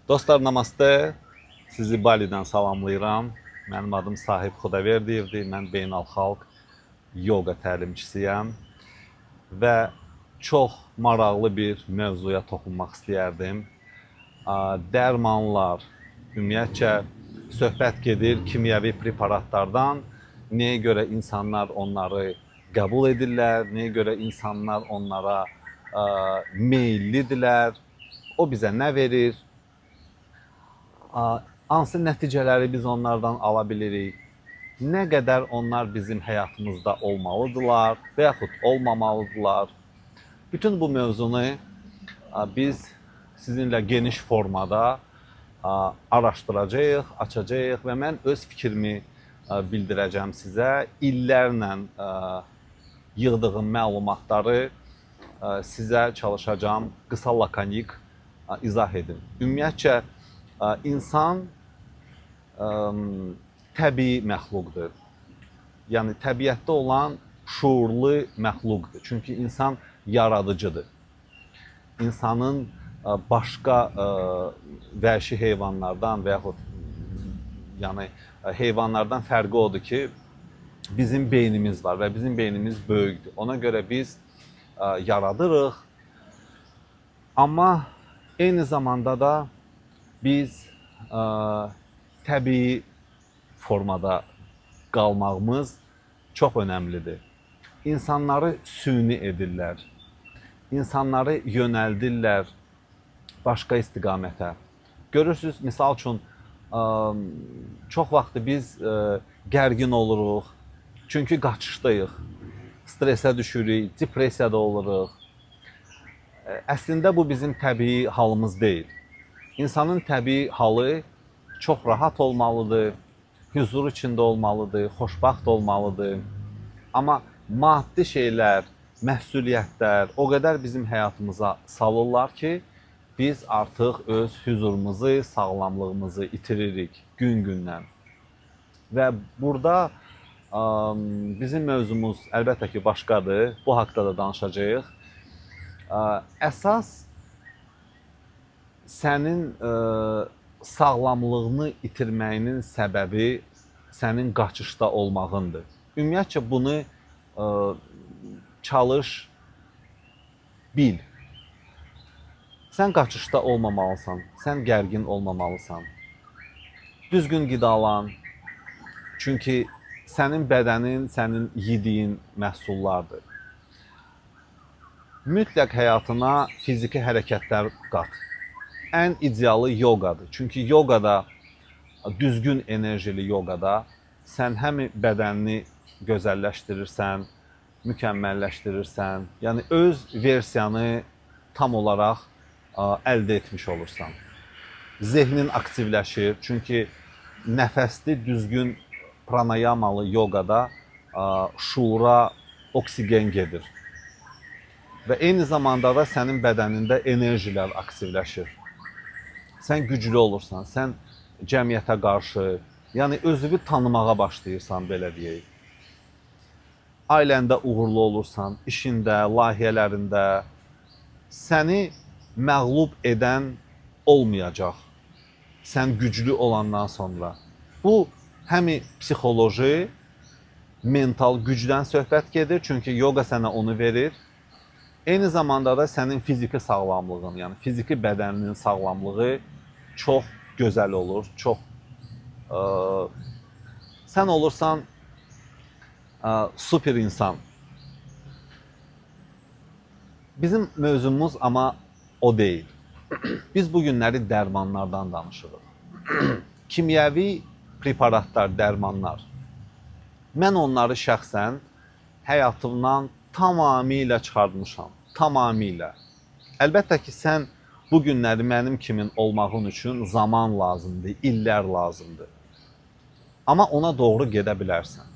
Dostlar, namaste. Sizi Balidən salamlayıram. Mənim adım Sahib Xudaverdiyevdir. Mən beynəlxalq yoga təlimçisiyəm və çox maraqlı bir mövzuya toxunmaq istəyərdim. Dərmanlar, ümumiyyətcə söhbət gedir kimyəvi preparatlardan. Nəyə görə insanlar onları qəbul edirlər, nəyə görə insanlar onlara meyillidirlər, o bizə nə verir, hansı nəticələri biz onlardan ala bilirik, nə qədər onlar bizim həyatımızda olmalıdırlar və yaxud olmamalıdırlar. Bütün bu mövzunu biz sizinlə geniş formada araşdıracağıq, açacağıq və mən öz fikrimi bildirəcəm sizə. İllərlə yığdığım məlumatları sizə çalışacağım qısa lakonik izah edim. Ümumiyyətcə, İnsan təbii məxluqdur. Yəni, təbiətdə olan şuurlu məxluqdur. Çünki insan yaradıcıdır. İnsanın başqa vəhşi heyvanlardan və yaxud heyvanlardan fərqi odur ki, bizim beynimiz var və bizim beynimiz böyükdür. Ona görə biz yaradırıq. Amma eyni zamanda da biz təbii formada qalmağımız çox önəmlidir. İnsanları süni edirlər, insanları yönəldirlər başqa istiqamətə. Görürsünüz, misal üçün, çox vaxtı biz gərgin oluruq, çünki qaçışdayıq, stresə düşürük, depressiyada oluruq. Əslində bu bizim təbii halımız deyil. İnsanın təbii halı çox rahat olmalıdır, huzur içində olmalıdır, xoşbaxt olmalıdır. Amma maddi şeylər, məsuliyyətlər o qədər bizim həyatımıza salırlar ki, biz artıq öz huzurumuzu, sağlamlığımızı itiririk gün-gündən. Və burada bizim mövzumuz əlbəttə ki, başqadır, bu haqda da danışacağıq. Əsas sənin sağlamlığını itirməyinin səbəbi sənin qaçışda olmağındır. Ümumiyyətcə bunu çalış, bil. Sən qaçışda olmamalısan, sən gərgin olmamalısan. Düzgün qidalan, çünki sənin bədənin, sənin yediyin məhsullardır. Mütləq həyatına fiziki hərəkətlər qat. Ən idealı yogadır. Çünki yogada, düzgün enerjili yogada sən həm bədənini gözəlləşdirirsən, mükəmməlləşdirirsən, yəni öz versiyanı tam olaraq əldə etmiş olursan. Zehnin aktivləşir, çünki nəfəsli, düzgün pranayamalı yogada şuura oksigen gedir. Və eyni zamanda da sənin bədənində enerjilər aktivləşir. Sən güclü olursan, sən cəmiyyətə qarşı, yəni özünü tanımağa başlayırsan, belə deyək. Ailəndə uğurlu olursan, işində, layihələrində səni məğlub edən olmayacaq. Sən güclü olandan sonra. Bu, həm psixoloji, mental gücdən söhbət gedir, çünki yoga sənə onu verir. Eyni zamanda da sənin fiziki sağlamlığın, yəni fiziki bədəninin sağlamlığı çox gözəl olur, çox... Sən olursan super insan. Bizim mövzumuz amma o deyil. Biz bu günləri dərmanlardan danışırıq. Kimyəvi preparatlar, dərmanlar. Mən onları şəxsən həyatımdan tamamilə çıxartmışam. Tamamilə. Əlbəttə ki, sən bu günləri mənim kimin olmağın üçün zaman lazımdır, illər lazımdır. Amma ona doğru gedə bilərsən.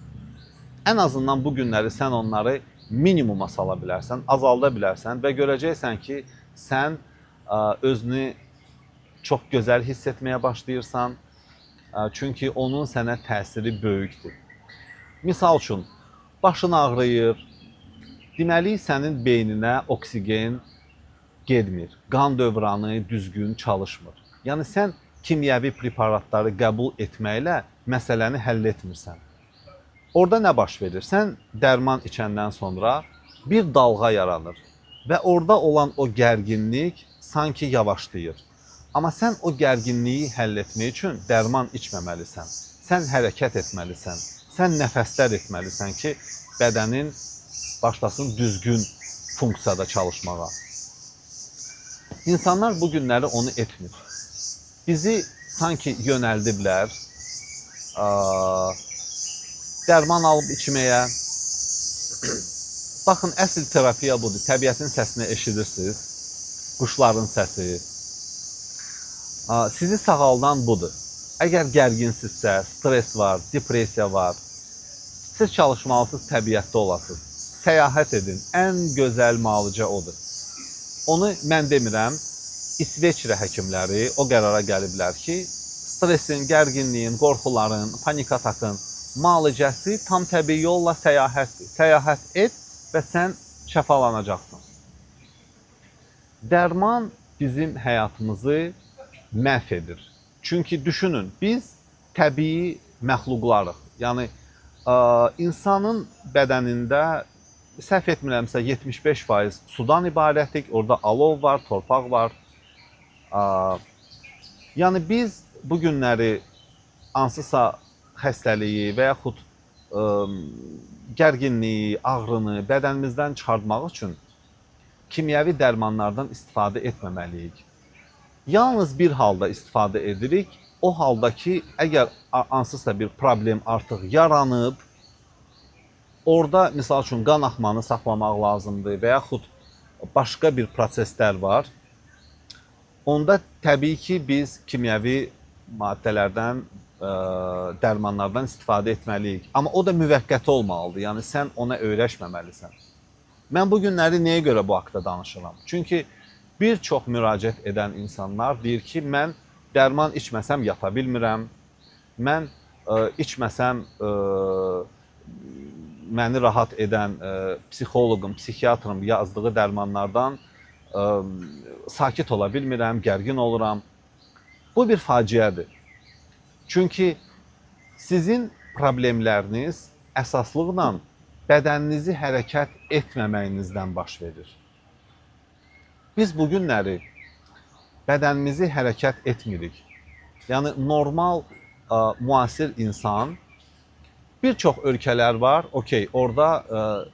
Ən azından bu günləri sən onları minimuma sala bilərsən, azalda bilərsən və görəcəksən ki, sən özünü çox gözəl hiss etməyə başlayırsan. Çünki onun sənə təsiri böyükdür. Misal üçün, başın ağrıyır, deməli, sənin beyninə oksigen getmir. Qan dövranı düzgün çalışmır. Yəni sən kimyəvi preparatları qəbul etməklə məsələni həll etmirsən. Orada nə baş verir? Sən dərman içəndən sonra bir dalğa yaranır və orada olan o gərginlik sanki yavaşlayır. Amma sən o gərginliyi həll etmək üçün dərman içməməlisən. Sən hərəkət etməlisən. Sən nəfəslər etməlisən ki, bədənin başlasın düzgün funksiyada çalışmağa. İnsanlar bu günləri onu etmir. Bizi sanki yönəldiblər dərman alıb içməyə. Baxın, əsl terapiya budur. Təbiətin səsini eşidirsiniz, quşların səsi. Sizi sağaldan budur. Əgər gərginsizsə, stres var, depressiya var, siz çalışmalısınız, təbiətdə olasınız. Səyahət edin. Ən gözəl müalicə odur. Onu mən demirəm, İsveçrə həkimləri o qərara gəliblər ki, stresin, gərginliyin, qorxuların, panik atakın müalicəsi tam təbii yolla səyahətdir. Səyahət et və sən şəfalanacaqsın. Dərman bizim həyatımızı məhv edir. Çünki düşünün, biz təbii məxluqlarıq. Yəni, insanın bədənində səhv etmirəmsə 75% sudan ibarətdir. Orada alov var, torpaq var. Yəni biz bu günləri hansısa xəstəliyi və yaxud gərginliyi, ağrını bədənimizdən çıxartmaq üçün kimyəvi dərmanlardan istifadə etməməliyik. Yalnız bir halda istifadə edirik. O halda ki, əgər hansısa bir problem artıq yaranıb, orada misal üçün qan axmanı saxlamaq lazımdır və yaxud başqa bir proseslər var. Onda təbii ki, biz kimyəvi maddələrdən, dərmanlardan istifadə etməliyik. Amma o da müvəqqəti olmalıdır. Yəni sən ona öyrəşməməlisən. Mən bu günləri nəyə görə bu haqda danışıram? Çünki bir çox müraciət edən insanlar deyir ki, mən dərman içməsəm yata bilmirəm. Mən içməsəm məni rahat edən psixoloqum, psixiatrım yazdığı dərmanlardan sakit ola bilmirəm, gərgin oluram. Bu bir faciədir. Çünki sizin problemləriniz əsaslıqla bədəninizi hərəkət etməməyinizdən baş verir. Biz bu günləri bədənimizi hərəkət etmirik. Yəni normal müasir insan, bir çox ölkələr var, okey, orada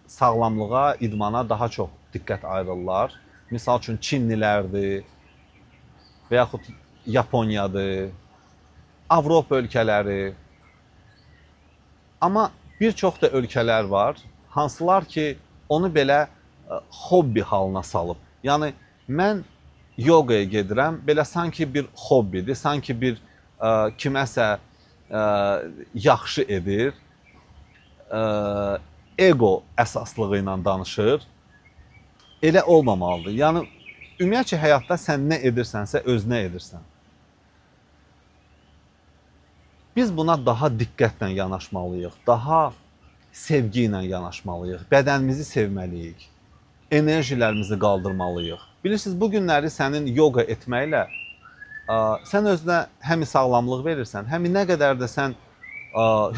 sağlamlığa, idmana daha çox diqqət ayırırlar. Misal üçün Çinlilərdir və yaxud Yaponiyadır, Avropa ölkələri. Amma bir çox da ölkələr var, hansılar ki, onu belə hobbi halına salıb. Yəni, mən yoqaya gedirəm, belə sanki bir hobbidir, sanki bir kiməsə yaxşı edir, ego əsaslığı ilə danışır. Elə olmamalıdır. Yəni, ümumiyyətcə həyatda sən nə edirsənsə, özünə edirsən. Biz buna daha diqqətlə yanaşmalıyıq, daha sevgi ilə yanaşmalıyıq, bədənimizi sevməliyik, enerjilərimizi qaldırmalıyıq. Bilirsiniz, bu günləri sənin yoga etməklə sən özünə həm sağlamlıq verirsən, həm nə qədər də sən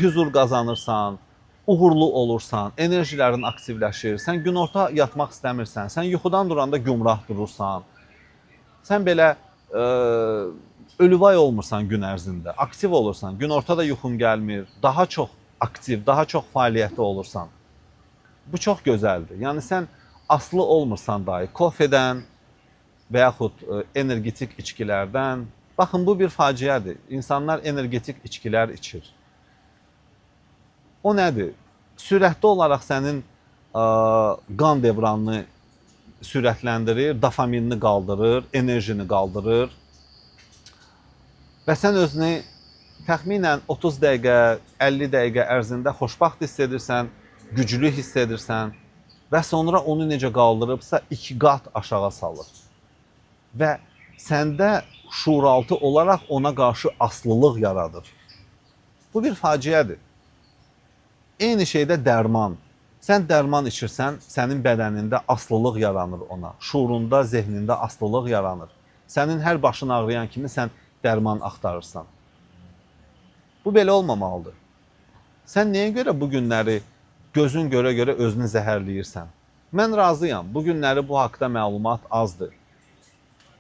huzur qazanırsan, uğurlu olursan, enerjilərin aktivləşir, sən günorta yatmaq istəmirsən, sən yuxudan duranda gümrah durursan, sən belə ölüvay olmursan gün ərzində, aktiv olursan, günorta da yuxun gəlmir, daha çox aktiv, daha çox fəaliyyətli olursan. Bu çox gözəldir. Yəni sən aslı olmursan dahi kofedən və yaxud energetik içkilərdən. Baxın, bu bir faciədir. İnsanlar energetik içkilər içir. O nədir? Sürətli olaraq sənin qan devranını sürətləndirir, dopaminini qaldırır, enerjini qaldırır. Və sən özünü təxminən 30 dəqiqə, 50 dəqiqə ərzində xoşbaxt hiss edirsən, güclü hiss edirsən və sonra onu necə qaldırıbsa 2 qat aşağı salır. Və səndə şuuraltı olaraq ona qarşı aslılıq yaradır. Bu bir faciədir. Eyni şeydə dərman. Sən dərman içirsən, sənin bədənində aslılıq yaranır ona. Şuurunda, zehnində aslılıq yaranır. Sənin hər başın ağrıyan kimi sən dərman axtarırsan. Bu belə olmamalıdır. Sən nəyə görə bu günləri gözün görə-görə özünü zəhərləyirsən? Mən razıyam. Bu günləri bu haqda məlumat azdır.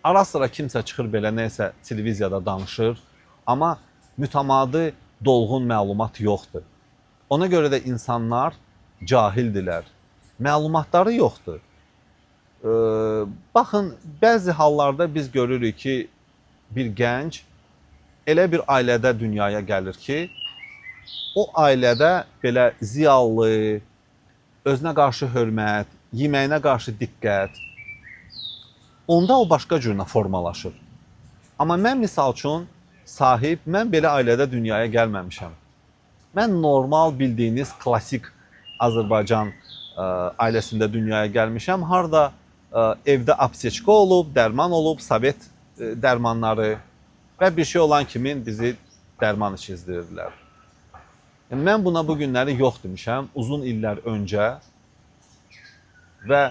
Ara sıra kimsə çıxır belə nəysə televiziyada danışır, amma mütəmadi dolğun məlumat yoxdur. Ona görə də insanlar cahildilər. Məlumatları yoxdur. Baxın, bəzi hallarda biz görürük ki, bir gənc elə bir ailədə dünyaya gəlir ki, o ailədə belə ziyalı, özünə qarşı hörmət, yeməyinə qarşı diqqət, onda o başqa cürünə formalaşır. Amma mən misal üçün sahib, mən belə ailədə dünyaya gəlməmişəm. Mən normal bildiyiniz klasik Azərbaycan ailəsində dünyaya gəlmişəm. Harda evdə apteçka olub, dərman olub, sovet dərmanları və bir şey olan kimi bizi dərman içizdirdilər. Mən buna bu günləri yox demişəm, uzun illər öncə və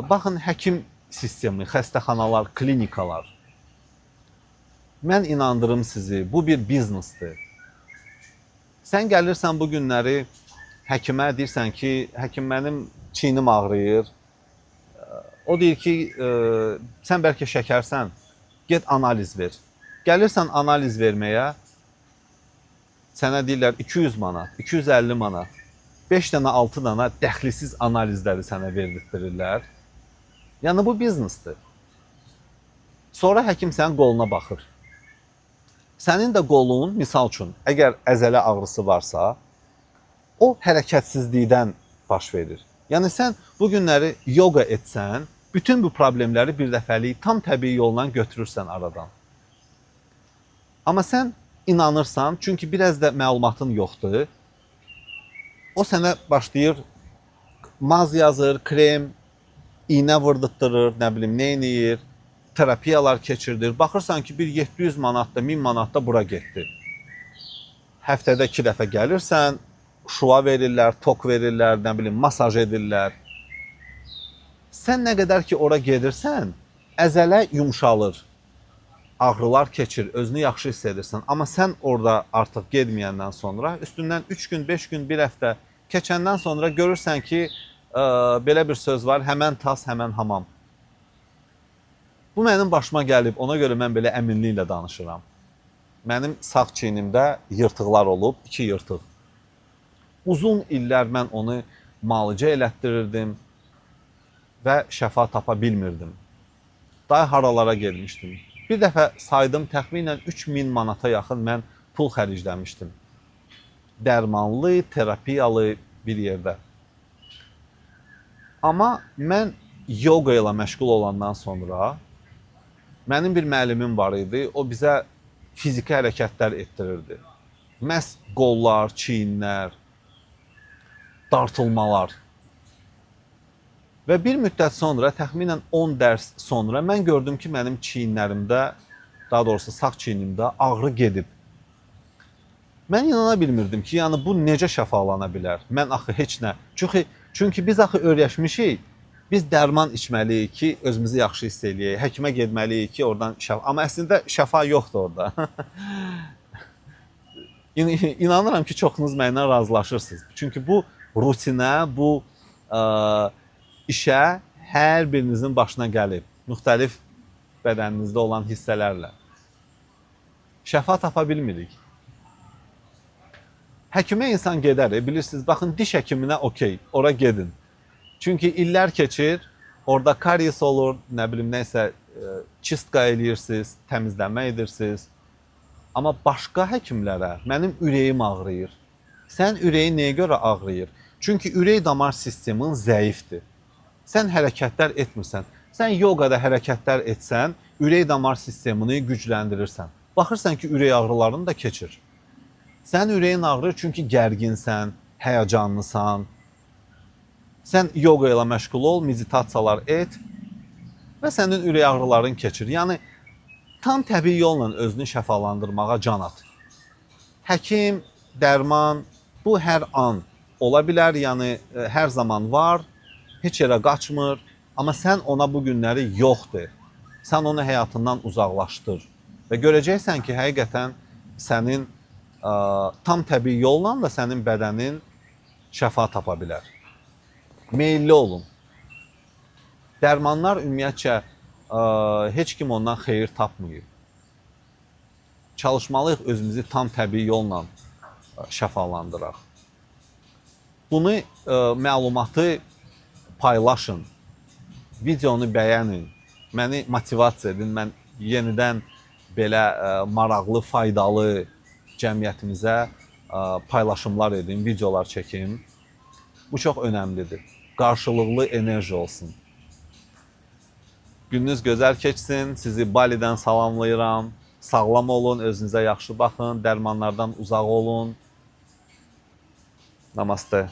baxın, həkim sistemi, xəstəxanalar, klinikalar. Mən inandırım sizi, bu bir biznesdir. Sən gəlirsən bu günləri həkimə, deyirsən ki, həkim mənim çiynim ağrıyır. O deyir ki, sən bəlkə şəkərsən, get analiz ver. Gəlirsən analiz verməyə, sənə deyirlər 200 manat, 250 manat, 5 dənə, 6 dənə dəxlisiz analizləri sənə verdirtdirirlər. Yəni bu biznesdir. Sonra həkim sənin qoluna baxır. Sənin də qolun, misal üçün, əgər əzələ ağrısı varsa, o hərəkətsizlikdən baş verir. Yəni sən bu günləri yoga etsən, bütün bu problemləri bir dəfəlik tam təbii yolla götürürsən aradan. Amma sən inanırsan, çünki biraz da məlumatın yoxdur, o sənə başlayır, maz yazır, krem, iynə vurdurtdurur, nə bilim, nə eləyir, terapiyalar keçirdir. Baxırsan ki, bir 700 manat da, 1000 manat da bura getdi. Həftədə 2 dəfə gəlirsən, şuva verirlər, tok verirlər, nə bilim, masaj edirlər. Sən nə qədər ki ora gedirsən, əzələ yumşalır, ağrılar keçir, özünü yaxşı hiss edirsən. Amma sən orada artıq getməyəndən sonra, üstündən 3 gün, 5 gün, 1 həftə keçəndən sonra görürsən ki, belə bir söz var, həmən tas, həmən hamam. Bu mənim başıma gəlib, ona görə mən belə əminliklə danışıram. Mənim sağ çiynimdə yırtıqlar olub, 2 yırtıq. Uzun illər mən onu müalicə elətdirirdim və şəfa tapa bilmirdim. Daha haralara gelmişdim. Bir dəfə saydım, təxminən 3000 manata yaxın mən pul xərcləmişdim. Dərmanlı, terapiyalı bir yerdə. Amma mən yoga ilə məşğul olandan sonra mənim bir müəllimim var idi. O bizə fiziki hərəkətlər etdirirdi. Məhz qollar, çiyinlər, dartılmalar. Və bir müddət sonra, təxminən 10 dərs sonra mən gördüm ki, mənim çiyinlərimdə, daha doğrusu sağ çiynimdə ağrı gedib. Mən inana bilmirdim ki, yəni bu necə şəfalana bilər? Mən axı heç nə. Çünki biz axı öyrəşmişik. Biz dərman içməliyik ki, özümüzü yaxşı hiss eləyək. Həkimə getməliyik ki, oradan şəfa. Amma əslində şəfa yoxdur orada. İnanıram ki, çoxunuz mənimlə razılaşırsınız. Çünki bu rutinə, bu işə hər birinizin başına gəlib. Müxtəlif bədəninizdə olan hissələrlə. Şəfa tapa bilmirik. Həkimə insan gedər, bilirsiniz, baxın diş həkiminə okey, ora gedin. Çünki illər keçir, orada karies olur, nə bilim, nəysə, çistka eləyirsiniz, təmizlənmə edirsiniz. Amma başqa həkimlərə mənim ürəyim ağrıyır. Sən ürəyin nəyə görə ağrıyır? Çünki ürək damar sistemin zəifdir. Sən hərəkətlər etmirsən. Sən yoqada hərəkətlər etsən, ürək damar sistemini gücləndirirsən. Baxırsan ki, ürək ağrılarını da keçir. Sən ürəyin ağrır çünki gərginsən, həyəcanlısan. Sən yoga ilə məşğul ol, meditasiyalar et və sənin ürək ağrıların keçir. Yəni, tam təbii yolla özünü şəfalandırmağa can at. Həkim, dərman, bu hər an ola bilər, yəni hər zaman var, heç yerə qaçmır, amma sən ona bu günləri yoxdur. sən onu həyatından uzaqlaşdır və görəcəksən ki, həqiqətən sənin tam təbii yolla da sənin bədənin şəfa tapa bilər. Meyilli olun. Dərmanlar ümumiyyətcə heç kim ondan xeyir tapmayıb. Çalışmalıyıq özümüzü tam təbii yolla şəfalandıraq. Bunu məlumatı paylaşın, videonu bəyənin, məni motivasiya edin, mən yenidən belə maraqlı, faydalı cəmiyyətimizə paylaşımlar edin, videolar çəkim. Bu çox önəmlidir. Qarşılıqlı enerji olsun. Gününüz gözəl keçsin, sizi Balidən salamlayıram. Sağlam olun, özünüzə yaxşı baxın, dərmanlardan uzaq olun. Namaste.